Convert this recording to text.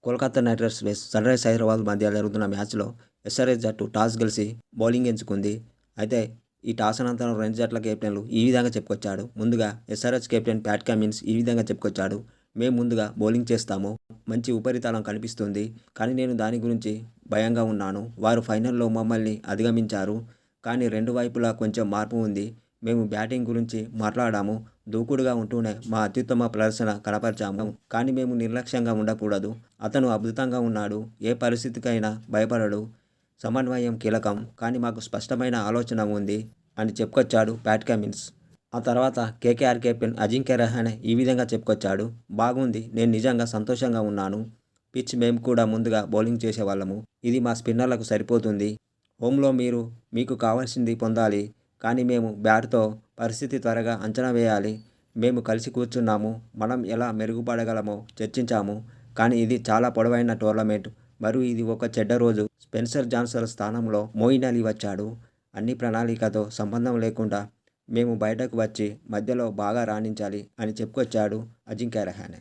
Kolkata knight riders వెస్ sunrisers Hyderabad మధ్య జరుగుతున్న మ్యాచ్‌లో ఎస్ఆర్‌హెచ్ జట్టు టాస్ గెలిచి బౌలింగ్ ఎంచుకుంది. అయితే ఈ టాస్ అనంతరం రెండు జట్ల కెప్టెన్లు ఈ విధంగా చెప్పుకొచ్చాడు. ముందుగా ఎస్ఆర్‌హెచ్ కెప్టెన్ ప్యాట్ కమిన్స్ ఈ విధంగా చెప్పుకొచ్చాడు. "మేము ముందుగా బౌలింగ్ చేస్తాము. మంచి ఉపరితలం కనిపిస్తుంది. కానీ నేను దాని గురించి భయంగా ఉన్నాను. వారు ఫైనల్‌లో మమ్మల్ని అధిగమించారు. కానీ రెండు వైపులా కొంచెం మార్పు ఉంది. మేము బ్యాటింగ్ గురించి మాట్లాడాము. దూకుడుగా ఉంటూనే మా అత్యుత్తమ ప్రదర్శన కనపరిచాము. కానీ మేము నిర్లక్ష్యంగా ఉండకూడదు. అతను అద్భుతంగా ఉన్నాడు. ఏ పరిస్థితికైనా భయపడడు. సమన్వయం కీలకం. కానీ మాకు స్పష్టమైన ఆలోచన ఉంది" అని చెప్పుకొచ్చాడు ప్యాట్ కమిన్స్. ఆ తర్వాత కేకేఆర్ కెప్టెన్ అజింక్య రహానె ఈ విధంగా చెప్పుకొచ్చాడు. "బాగుంది. నేను నిజంగా సంతోషంగా ఉన్నాను. పిచ్ మేము కూడా ముందుగా బౌలింగ్ చేసేవాళ్ళము. ఇది మా స్పిన్నర్లకు సరిపోతుంది. హోమ్‌లో మీకు కావాల్సింది పొందాలి. కానీ మేము బ్యాట్‌తో పరిస్థితి త్వరగా అంచనా వేయాలి. మేము కలిసి కూర్చున్నాము. మనం ఎలా మెరుగుపడగలమో చర్చించాము. కానీ ఇది చాలా పొడవైన టోర్నమెంట్. మరియు ఇది ఒక చెడ్డ రోజు. స్పెన్సర్ జాన్సన్ స్థానంలో మోయిన్ అలీ వచ్చాడు. అన్ని ప్రణాళికతో సంబంధం లేకుండా మేము బయటకు వచ్చి మధ్యలో బాగా రాణించాలి" అని చెప్పుకొచ్చాడు అజింక్య రహానె.